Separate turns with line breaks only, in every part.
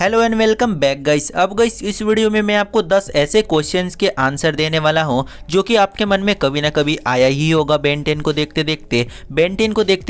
Hello and welcome back guys. अब guys इस video में मैं आपको 10 ऐसे क्वेश्चंस के आंसर देने वाला हूं जो कि आपके मन में कभी ना कभी आया ही होगा। बेन 10 को देखते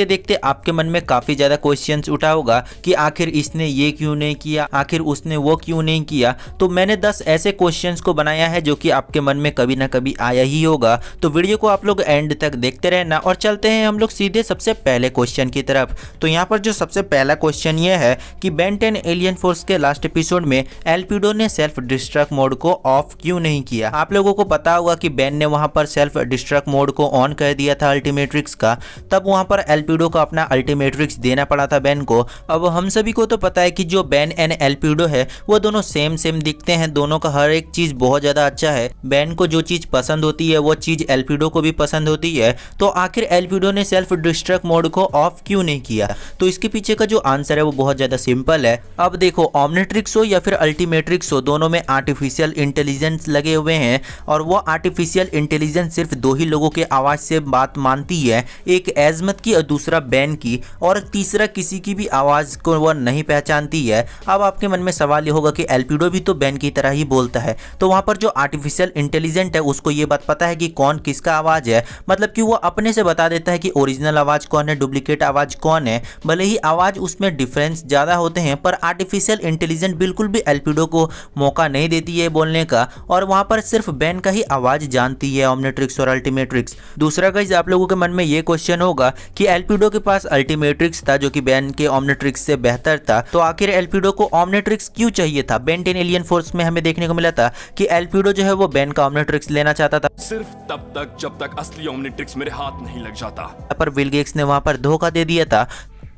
देखते आपके मन में काफ़ी ज़्यादा क्वेश्चंस उठा होगा कि आखिर इसने ये क्यों नहीं किया, आखिर उसने वो क्यों नहीं किया। तो मैंने 10 ऐसे क्वेश्चंस को बनाया है जो कि आपके मन में कभी ना कभी आया ही होगा। तो वीडियो को आप लोग एंड तक देखते रहना और चलते हैं हम लोग सीधे सबसे पहले क्वेश्चन की तरफ। तो यहाँ पर जो सबसे पहला क्वेश्चन ये है कि बेन 10 एलियन फोर्स के लास्ट एपिसोड में एल्पिडो ने सेल्फ डिस्ट्रक्ट मोड को ऑफ क्यों नहीं किया। आप लोगों को पता होगा कि बेन ने वहां पर सेल्फ डिस्ट्रक्ट मोड को ऑन कर दिया था अल्टीमेट्रिक्स का, तब वहां पर एल्पिडो को अपना अल्टीमेट्रिक्स देना पड़ा था बेन को। अब हम सभी को तो पता है कि जो बेन एंड एल्पिडो है वो दोनों सेम दिखते हैं, दोनों का हर एक चीज बहुत ज्यादा अच्छा है। बेन को जो चीज पसंद होती है वो चीज एल्पिडो को भी पसंद होती है। तो आखिर एल्पिडो ने सेल्फ डिस्ट्रक्ट मोड को ऑफ क्यों नहीं किया। तो इसके पीछे का जो आंसर है वो बहुत ज्यादा सिंपल है। अब देखो, ऑमनिट्रिक्स हो या फिर अल्टीमेट्रिक्स हो, दोनों में आर्टिफिशियल इंटेलिजेंस लगे हुए हैं और वो आर्टिफिशियल इंटेलिजेंस सिर्फ दो ही लोगों के आवाज से बात मानती है, एक एजमत की और दूसरा बेन की, और तीसरा किसी की भी आवाज को वो नहीं पहचानती है। अब आपके मन में सवाल ये होगा कि एल्पिडो भी तो बेन की तरह ही बोलता है, तो वहां पर जो आर्टिफिशियल इंटेलिजेंट है उसको ये बात पता है कि कौन किसका आवाज है, मतलब कि वो अपने से बता देता है कि ओरिजिनल आवाज कौन है, डुप्लीकेट आवाज कौन है। भले ही आवाज उसमें डिफरेंस ज्यादा होते हैं पर आर्टिफिशियल इंटेलिजेंट बिल्कुल भी एल्पिडो को मौका नहीं देती है बोलने का, और वहां पर सिर्फ बेन का ही आवाज जानती है ऑमनिट्रिक्स और अल्टीमेट्रिक्स। दूसरा गाइस, आप लोगों के मन में ये क्वेश्चन होगा कि एल्पिडो के पास अल्टीमेट्रिक्स था जो कि बेन के ऑमनिट्रिक्स से बेहतर था, तो आखिर एल्पिडो को ऑमनिट्रिक्स क्यों चाहिए था। बेन 10 एलियन फोर्स में हमें देखने को मिला था कि एल्पिडो जो है वो बेन का ऑमनिट्रिक्स लेना चाहता था
सिर्फ तब तक जब तक असली ओमनिट्रिक्स मेरे हाथ नहीं लग जाता,
पर बिल गेट्स ने वहां पर धोखा दे दिया था।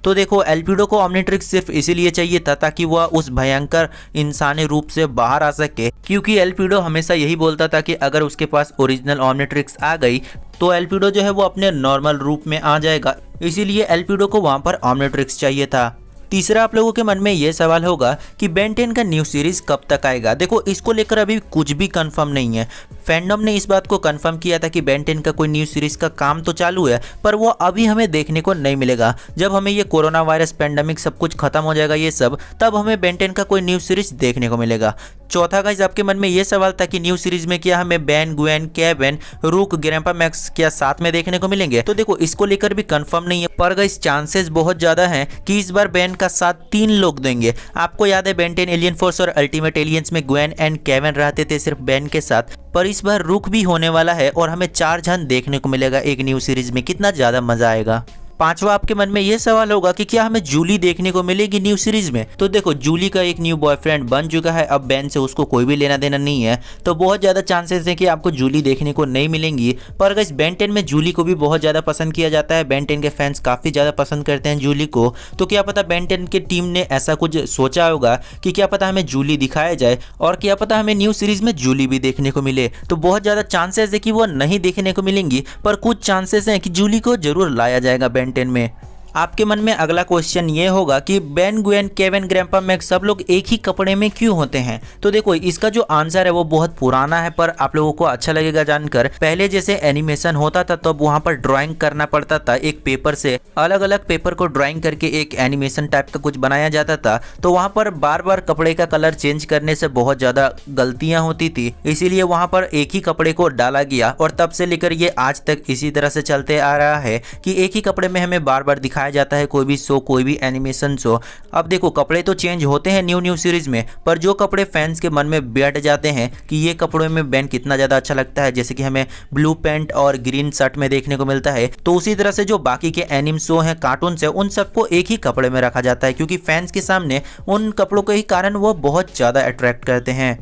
तो देखो, एल्पिडो को ऑमनिट्रिक्स सिर्फ इसीलिए चाहिए था ताकि वह उस भयंकर इंसानी रूप से बाहर आ सके, क्योंकि एल्पिडो हमेशा यही बोलता था कि अगर उसके पास ओरिजिनल ऑमनिट्रिक्स आ गई तो एल्पिडो जो है वो अपने नॉर्मल रूप में आ जाएगा, इसीलिए एल्पिडो को वहां पर ऑमनिट्रिक्स चाहिए था। तीसरा, आप लोगों के मन में ये सवाल होगा कि बेन 10 का न्यू सीरीज कब तक आएगा। देखो, इसको लेकर अभी कुछ भी कंफर्म नहीं है। फैंडम ने इस बात को कंफर्म किया था कि बेन 10 का कोई न्यू सीरीज का काम तो चालू है, पर वो अभी हमें देखने को नहीं मिलेगा। जब हमें ये कोरोना वायरस पेंडेमिक सब कुछ खत्म हो जाएगा ये सब, तब हमें बेन 10 का कोई न्यू सीरीज देखने को मिलेगा। चौथा गाइस, आपके मन में ये सवाल था कि न्यू सीरीज में क्या हमें बेन, ग्वेन, केविन, रूक, ग्रैंपा मैक्स क्या साथ में देखने को मिलेंगे। तो देखो, इसको लेकर भी कंफर्म नहीं है, पर गाइस चांसेस बहुत ज्यादा हैं कि इस बार बेन का साथ 3 लोग देंगे। आपको याद है बेन 10 एलियन फोर्स और अल्टीमेट एलियंस में ग्वेन एंड केविन रहते थे सिर्फ बेन के साथ, पर इस बार रूक भी होने वाला है और हमें 4 जन देखने को मिलेगा एक न्यू सीरीज में। कितना ज्यादा मजा आएगा। पांचवा, आपके मन में यह सवाल होगा कि क्या हमें जूली देखने को मिलेगी न्यू सीरीज में। तो देखो, जूली का एक न्यू बॉयफ्रेंड बन चुका है, अब बेन से उसको कोई भी लेना देना नहीं है, तो बहुत ज्यादा चांसेस है कि आपको जूली देखने को नहीं मिलेंगी। पर गाइस, बेन 10 में जूली को भी बहुत ज्यादा पसंद किया जाता है, बेन 10 के फैंस काफी ज्यादा पसंद करते हैं जूली को। तो क्या पता बेन 10 की टीम ने ऐसा कुछ सोचा होगा कि क्या पता हमें जूली दिखाया जाए और क्या पता हमें न्यू सीरीज में जूली भी देखने को मिले। तो बहुत ज्यादा चांसेस है कि वो नहीं देखने को मिलेंगी, पर कुछ चांसेस हैं कि जूली को जरूर लाया जाएगा बेन 10 में। आपके मन में अगला क्वेश्चन ये होगा कि Ben, Gwen, Kevin, grandpa max सब लोग एक ही कपड़े में क्यों होते हैं। तो देखो, इसका जो आंसर है वो बहुत पुराना है, पर आप लोगों को अच्छा लगेगा जानकर। पहले जैसे एनिमेशन होता था तो वहां पर ड्राइंग करना पड़ता था, एक पेपर से अलग अलग पेपर को ड्राइंग करके एक एनिमेशन टाइप का कुछ बनाया जाता था, तो वहां पर बार बार कपड़े का कलर चेंज करने से बहुत ज्यादा गलतियां होती थी, इसीलिए वहां पर एक ही कपड़े को डाला गया और तब से लेकर ये आज तक इसी तरह से चलते आ रहा है कि एक ही कपड़े में हमें बार बार दिखाया जाता है कोई भी शो, कोई भी एनिमेशन शो। अब देखो, कपड़े तो चेंज होते हैं न्यू सीरीज में, पर जो कपड़े फैंस के मन में बैठ जाते हैं कि ये कपड़ों में बेन कितना ज्यादा अच्छा लगता है, जैसे कि हमें ब्लू पैंट और ग्रीन शर्ट में देखने को मिलता है, तो उसी तरह से जो बाकी के एनिम शो हैं, कार्टून है, उन सबको एक ही कपड़े में रखा जाता है, क्योंकि फैंस के सामने उन कपड़ों के ही कारण वो बहुत ज्यादा अट्रैक्ट करते हैं।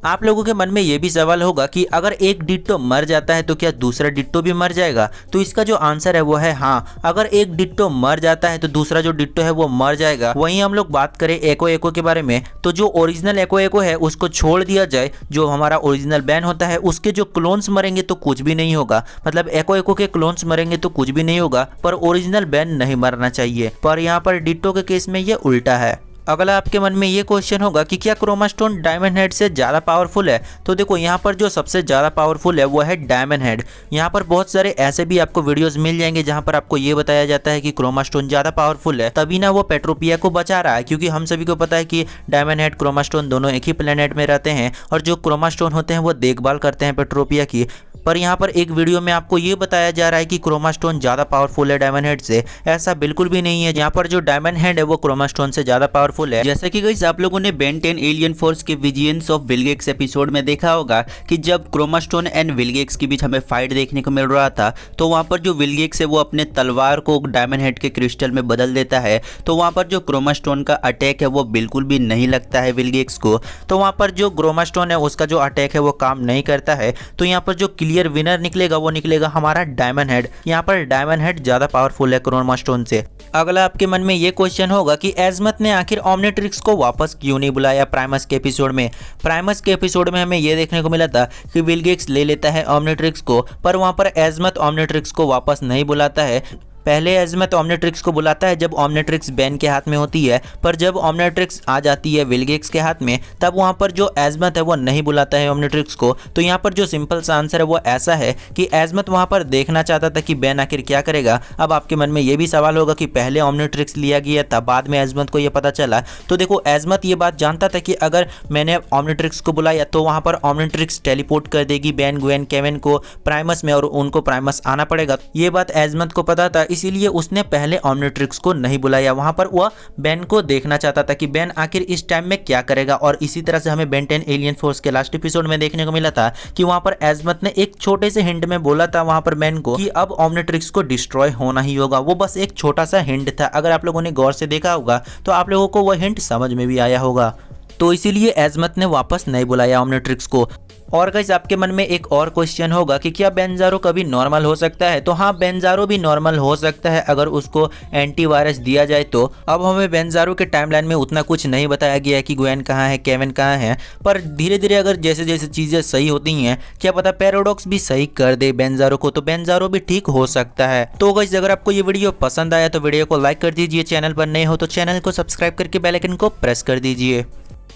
आप लोगों के मन में ये भी सवाल होगा कि अगर एक डिट्टो मर जाता है तो क्या दूसरा डिट्टो भी मर जाएगा। तो इसका जो आंसर है वो है हाँ, अगर एक डिट्टो मर जाता है तो दूसरा जो डिट्टो है वो मर जाएगा। वहीं हम लोग बात करें एको एको के बारे में, तो जो ओरिजिनल एको एको है उसको छोड़ दिया जाए, जो हमारा ओरिजिनल बेन होता है उसके जो क्लोन्स मरेंगे तो कुछ भी नहीं होगा, मतलब एको एको के क्लोन्स मरेंगे तो कुछ भी नहीं होगा, पर ओरिजिनल बेन नहीं मरना चाहिए। पर यहाँ पर डिट्टो के केस में ये उल्टा है। अगला आपके मन में ये क्वेश्चन होगा कि क्या क्रोमा स्टोन डायमंड हेड से ज़्यादा पावरफुल है। तो देखो यहाँ पर जो सबसे ज़्यादा पावरफुल है वो है डायमंड हेड। यहाँ पर बहुत सारे ऐसे भी आपको वीडियोस मिल जाएंगे जहाँ पर आपको ये बताया जाता है कि क्रोमा स्टोन ज़्यादा पावरफुल है, तभी ना वो पेट्रोपिया को बचा रहा है। क्योंकि हम सभी को पता है कि डायमंड हेड क्रोमा स्टोन दोनों एक ही प्लेनेट में रहते हैं और जो क्रोमा स्टोन होते हैं वो देखभाल करते हैं पेट्रोपिया की। पर यहाँ पर एक वीडियो में आपको ये बताया जा रहा है कि क्रोमा स्टोन ज़्यादा पावरफुल है डायमंड हेड से। ऐसा बिल्कुल भी नहीं है। यहाँ पर जो डायमंड हेड है वो क्रोमा स्टोन से ज़्यादा पावरफुल है। जैसे कि गाइस आप लोगों ने बेन 10 एलियन फोर्स के विजिलेंस ऑफ विलगेक्स एपिसोड में देखा होगा कि जब क्रोमा स्टोन एंड विलगेक्स के बीच हमें फाइट देखने को मिल रहा था, तो वहाँ पर जो विलगेक्स है वो अपने तलवार को डायमंड हेड के क्रिस्टल में बदल देता है। तो वहाँ पर जो क्रोमा स्टोन का अटैक है वो बिल्कुल भी नहीं लगता है विलगेक्स को। तो वहाँ पर जो क्रोमा स्टोन है उसका जो अटैक है वो काम नहीं करता है। तो यहाँ पर जो क्लियर विनर निकलेगा वो निकलेगा हमारा डायमंड हेड। यहाँ पर डायमंड हेड ज्यादा पावरफुल है क्रोमा स्टोन से। अगला आपके मन में ये क्वेश्चन होगा कि एजमथ ने आखिर ओमनिट्रिक्स को वापस क्यों नहीं बुलाया प्राइमस के एपिसोड में। प्राइमस के एपिसोड में हमें ये देखने को मिला था कि विलगेक्स ले लेता है ओमनिट्रिक्स को, पर वहां पर एजमथ ओमनिट्रिक्स को वापस नहीं बुलाता है। पहले एजमथ ओमनिट्रिक्स को बुलाता है जब ओमनिट्रिक्स बेन के हाथ में होती है, पर जब ओमनिट्रिक्स आ जाती है विलगेक्स के हाथ में तब वहां पर जो एजमथ है वो नहीं बुलाता है ओमनिट्रिक्स को। तो यहाँ पर जो सिंपल सा आंसर है वो ऐसा है कि एजमथ वहां पर देखना चाहता था कि बेन आखिर क्या करेगा। अब आपके मन में ये भी सवाल होगा कि पहले ओमनिट्रिक्स लिया गया था, बाद में एजमथ को ये पता चला। तो देखो एजमथ ये बात जानता था कि अगर मैंने ओमनिट्रिक्स को बुलाया तो वहां पर ओमनिट्रिक्स टेलीपोर्ट कर देगी बेन, ग्वेन, केविन को प्राइमस में और उनको प्राइमस आना पड़ेगा। ये बात एजमथ को पता था, इसीलिए उसने पहले ओमनिट्रिक्स को नहीं बुलाया। वहां पर वह बेन को देखना चाहता था कि बेन आखिर इस टाइम में क्या करेगा। और इसी तरह से हमें बेन 10 एलियन फोर्स के लास्ट एपिसोड में देखने को मिला था कि वहां पर एजमथ ने एक छोटे से हिंट में बोला था वहां पर बेन को कि अब ओमनिट्रिक्स को डिस्ट्रॉय होना ही होगा। वो बस एक छोटा सा हिंट था। अगर आप लोगों ने गौर से देखा होगा तो आप लोगों को वह हिंट समझ में भी आया होगा। तो इसीलिए एजमथ ने वापस नहीं बुलाया ओमनिट्रिक्स को। और गाइस आपके मन में एक और क्वेश्चन होगा कि क्या बेंजारो कभी नॉर्मल हो सकता है। तो हाँ, बेंजारो भी नॉर्मल हो सकता है अगर उसको एंटीवायरस दिया जाए तो। अब हमें बेंजारो के टाइमलाइन में उतना कुछ नहीं बताया गया है कि ग्वेन कहाँ है, केविन कहाँ है, पर धीरे धीरे अगर जैसे जैसे चीज़ें सही होती हैं, क्या पता पैराडॉक्स भी सही कर दे बेंजारो को, तो बेंजारो भी ठीक हो सकता है। तो गाइस अगर आपको ये वीडियो पसंद आया तो वीडियो को लाइक कर दीजिए, चैनल पर नए हो तो चैनल को सब्सक्राइब करके बेल आइकन को प्रेस कर दीजिए।